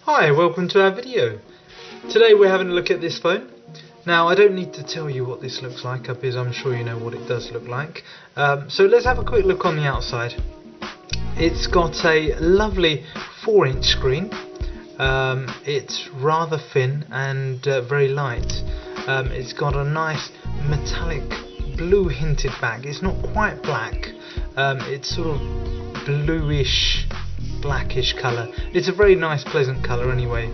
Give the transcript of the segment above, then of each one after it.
Hi, welcome to our video. Today we're having a look at this phone. Now I don't need to tell you what this looks like because I'm sure you know what it does look like. So let's have a quick look on the outside. It's got a lovely 4-inch screen. It's rather thin and very light. It's got a nice metallic blue hinted back. It's not quite black. It's sort of bluish, blackish colour. It's a very nice, pleasant colour anyway.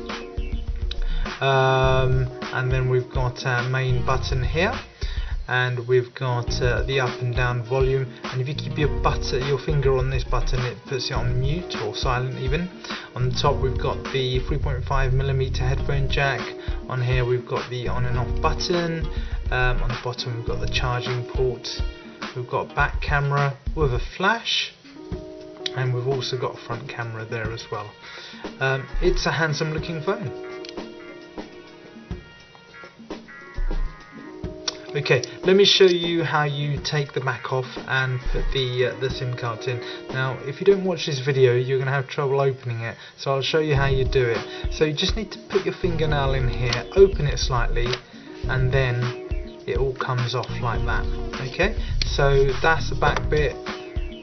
And then we've got our main button here, and we've got the up and down volume. And if you keep your finger on this button, it puts it on mute or silent even. On the top we've got the 3.5mm headphone jack. On here we've got the on and off button. On the bottom we've got the charging port. We've got a back camera with a flash, and we've also got a front camera there as well. It's a handsome looking phone. Okay, let me show you how you take the back off and put the SIM cards in. Now, if you don't watch this video, you're going to have trouble opening it, so I'll show you how you do it. So you just need to put your fingernail in here, open it slightly, and then it all comes off like that. Okay, so that's the back bit,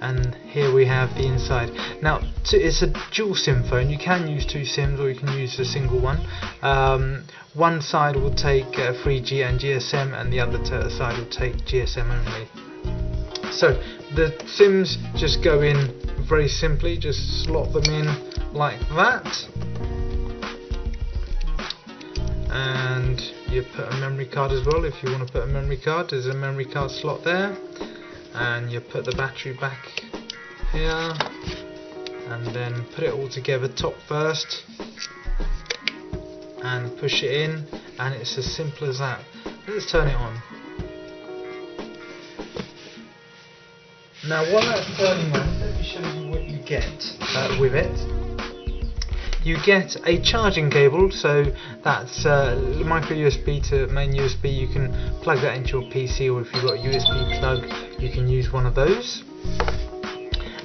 and here we have the inside. Now it's a dual SIM phone. You can use 2 SIMs or you can use a single one. One side will take 3G and GSM, and the other side will take GSM only. So the SIMs just go in very simply, just slot them in like that, and you put a memory card as well if you want to put a memory card. There's a memory card slot there, and you put the battery back here, and then put it all together top first and push it in, and it's as simple as that. Let's turn it on. Now while that's turning on, let me show you what you get with it. You get a charging cable, so that's micro USB to main USB. You can plug that into your PC, or if you've got a USB plug you can use one of those.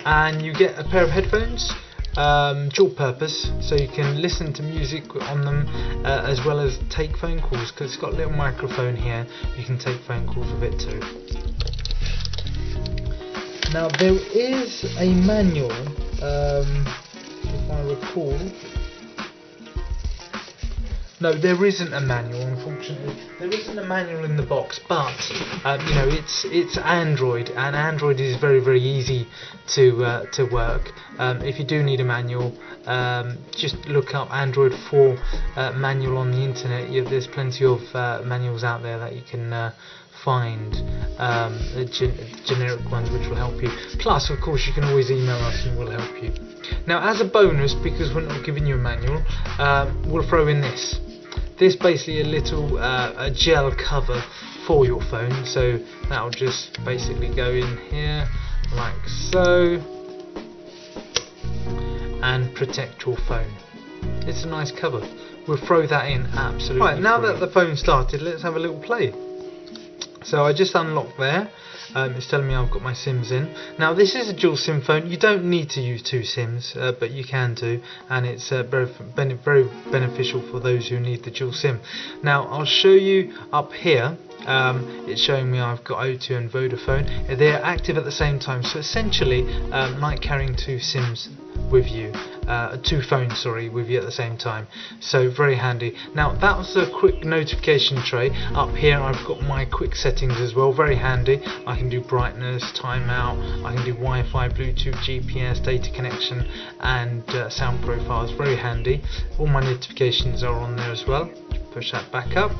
And you get a pair of headphones, dual purpose, so you can listen to music on them as well as take phone calls, because it's got a little microphone here. You can take phone calls with it too. Now there is a manual, if I recall. No, there isn't a manual, unfortunately. There isn't a manual in the box, but you know, it's Android, and Android is very, very easy to work. If you do need a manual, just look up Android 4 manual on the internet. There's plenty of manuals out there that you can find, the generic ones which will help you. Plus, of course, you can always email us and we'll help you. Now, as a bonus, because we're not giving you a manual, we'll throw in this. This basically a little a gel cover for your phone, so that'll just basically go in here like so and protect your phone. It's a nice cover. We'll throw that in absolutely. Right, now that the phone started, let's have a little play. So I just unlocked there. It's telling me I've got my SIMs in. Now this is a dual SIM phone. You don't need to use 2 SIMs, but you can do, and it's very beneficial for those who need the dual SIM. Now I'll show you up here. It's showing me I've got O2 and Vodafone. They're active at the same time, so essentially like carrying 2 SIMs with you, 2 phones, sorry, with you at the same time. So very handy. Now that was a quick notification tray. Up here I've got my quick settings as well, very handy. I can do brightness, timeout, I can do Wi-Fi, Bluetooth, GPS, data connection, and sound profiles, very handy. All my notifications are on there as well. Push that back up.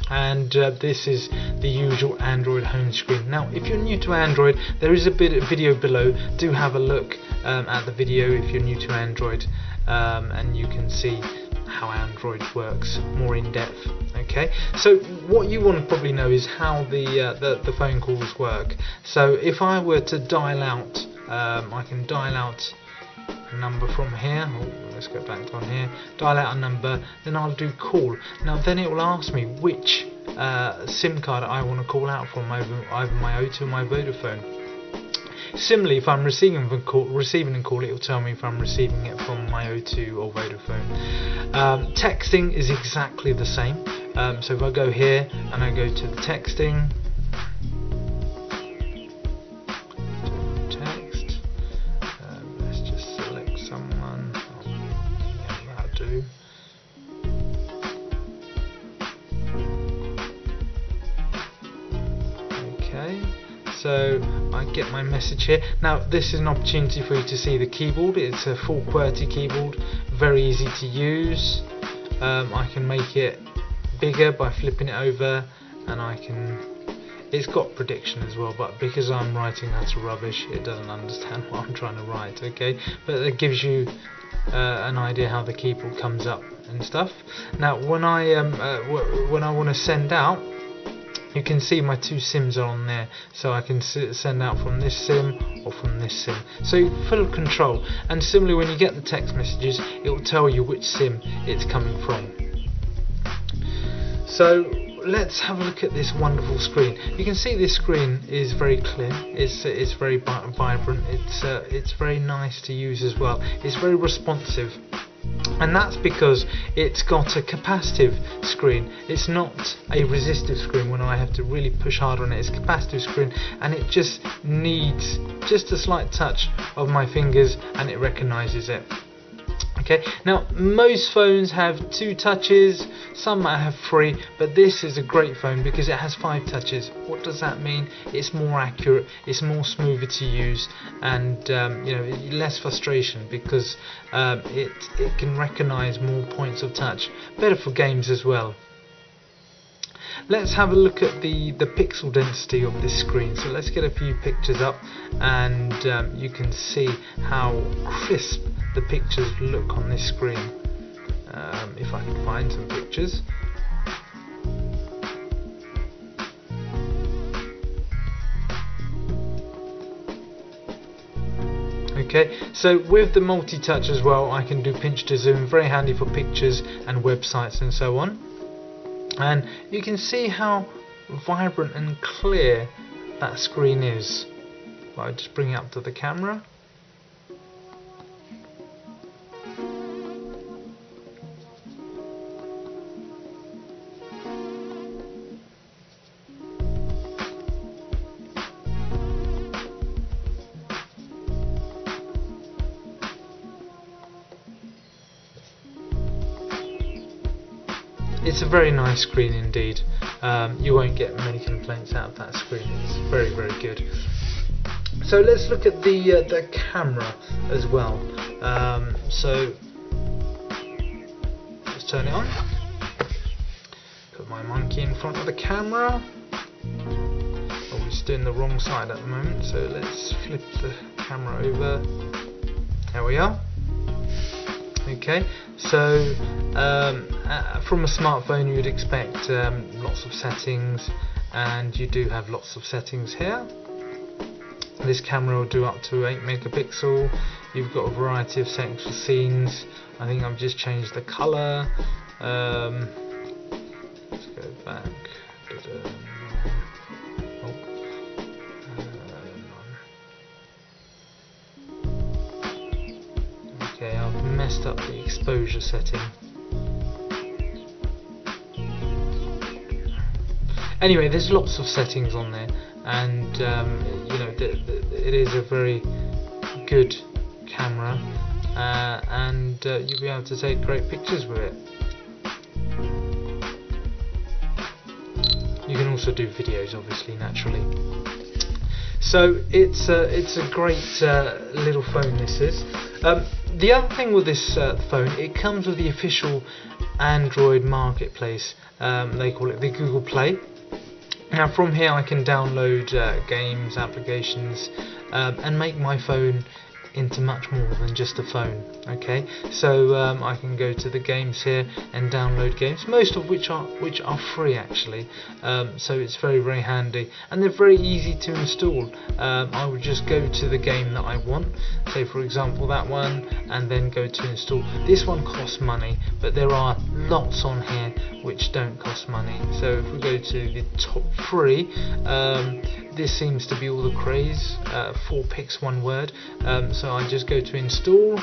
And this is the usual Android home screen. Now if you're new to Android, there is a bit of video below. Do have a look at the video if you're new to Android, and you can see how Android works more in depth. Okay, so what you want to probably know is how the phone calls work. So if I were to dial out, I can dial out a number from here. Let's go back on here, dial out a number, then I'll do call. Now then it will ask me which SIM card I want to call out from, either my O2 or my Vodafone. Similarly, if I'm receiving a call, it will tell me if I'm receiving it from my O2 or Vodafone. Texting is exactly the same. So if I go here and I go to the texting, let's just select someone. Yeah, that'll do. Okay, so I get my message here. Now this is an opportunity for you to see the keyboard. It's a full QWERTY keyboard, very easy to use. I can make it bigger by flipping it over, and it's got prediction as well, but because I'm writing that's rubbish, it doesn't understand what I'm trying to write. Okay, but it gives you an idea how the keyboard comes up and stuff. Now when I want to send out, you can see my two SIMs are on there, so I can send out from this SIM or from this SIM. So full control. And similarly, when you get the text messages, it will tell you which SIM it's coming from. So let's have a look at this wonderful screen. You can see this screen is very clear. It's very vibrant. It's very nice to use as well. It's very responsive. And that's because it's got a capacitive screen. It's not a resistive screen when I have to really push hard on it. It's a capacitive screen, and it just needs just a slight touch of my fingers and it recognizes it. Okay, now most phones have 2 touches, some might have 3, but this is a great phone because it has 5 touches. What does that mean? It's more accurate, it's more smoother to use, and less frustration because it can recognize more points of touch. Better for games as well. Let's have a look at the pixel density of this screen. So let's get a few pictures up, and you can see how crisp the pictures look on this screen. If I can find some pictures. Okay, so with the multi-touch as well, I can do pinch to zoom, very handy for pictures and websites and so on. And you can see how vibrant and clear that screen is. I'll just bring it up to the camera. It's a very nice screen indeed. You won't get many complaints out of that screen. It's very, very good. So let's look at the camera as well. So let's turn it on. Put my monkey in front of the camera. Oh, it's doing the wrong side at the moment, so let's flip the camera over. There we are. Okay, so from a smartphone you would expect lots of settings, and you do have lots of settings here. This camera will do up to 8 megapixel. You've got a variety of settings for scenes. I think I've just changed the colour. Let's go back. Okay, I've messed up the exposure setting. Anyway, there's lots of settings on there, and it is a very good camera, and you'll be able to take great pictures with it. You can also do videos, obviously, naturally. So it's a great little phone, this is. The other thing with this phone, it comes with the official Android marketplace. They call it the Google Play. Now from here I can download games, applications, and make my phone into much more than just a phone. Okay, so I can go to the games here and download games, most of which are free actually. So it's very, very handy, and they're very easy to install. I would just go to the game that I want, say for example that one, and then go to install. This one costs money, but there are lots on here which don't cost money. So if we go to the top 3, this seems to be all the craze. 4 pics 1 word. So I just go to install,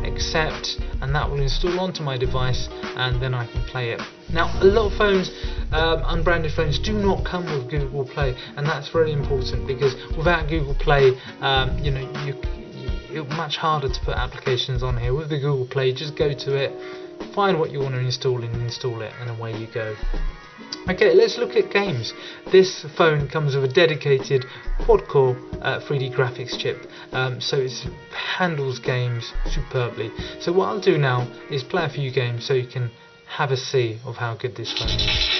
accept, and that will install onto my device, and then I can play it. Now, a lot of phones, unbranded phones, do not come with Google Play, and that's very important, because without Google Play, it's much harder to put applications on here. With the Google Play, just go to it, find what you want to install and install it, and away you go. Okay, let's look at games. This phone comes with a dedicated quad-core 3D graphics chip, so it handles games superbly. So what I'll do now is play a few games so you can have a see of how good this phone is.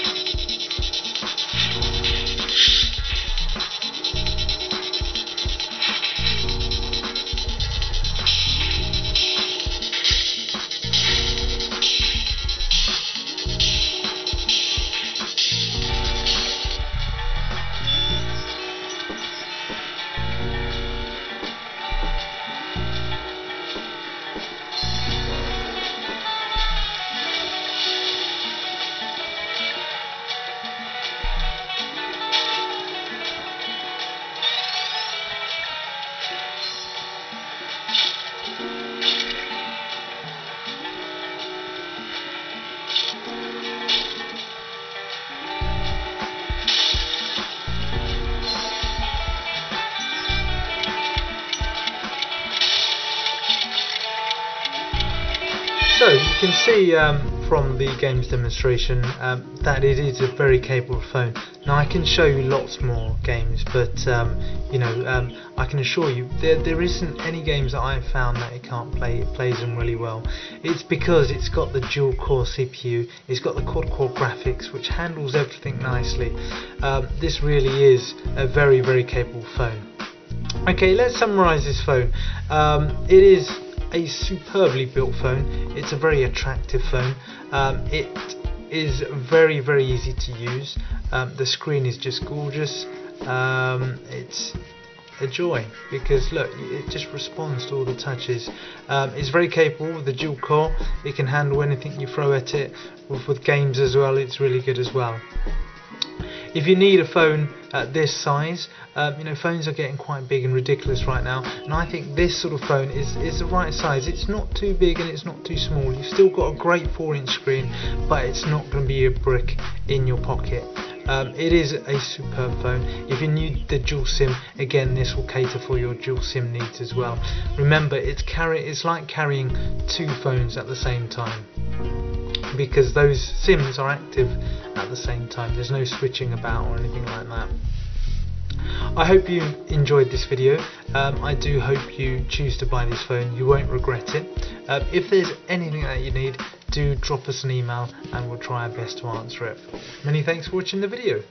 So you can see from the games demonstration that it is a very capable phone. Now I can show you lots more games, but I can assure you there isn't any games that I've found that it can't play. It plays them really well. It's because it's got the dual core CPU, it's got the quad core graphics, which handles everything nicely. This really is a very, very capable phone. Okay, let's summarize this phone. It is a superbly built phone. It's a very attractive phone. It is very, very easy to use. The screen is just gorgeous. It's a joy, because look, it just responds to all the touches. It's very capable with the dual core. It can handle anything you throw at it. With games as well, it's really good as well. If you need a phone at this size, phones are getting quite big and ridiculous right now, and I think this sort of phone is the right size. It's not too big and it's not too small. You've still got a great 4-inch screen, but it's not going to be a brick in your pocket. It is a superb phone. If you need the dual SIM, again, this will cater for your dual SIM needs as well. Remember, it's like carrying 2 phones at the same time, because those SIMs are active at the same time. There's no switching about or anything like that. I hope you enjoyed this video. I do hope you choose to buy this phone. You won't regret it. If there's anything that you need, do drop us an email and we'll try our best to answer it. Many thanks for watching the video.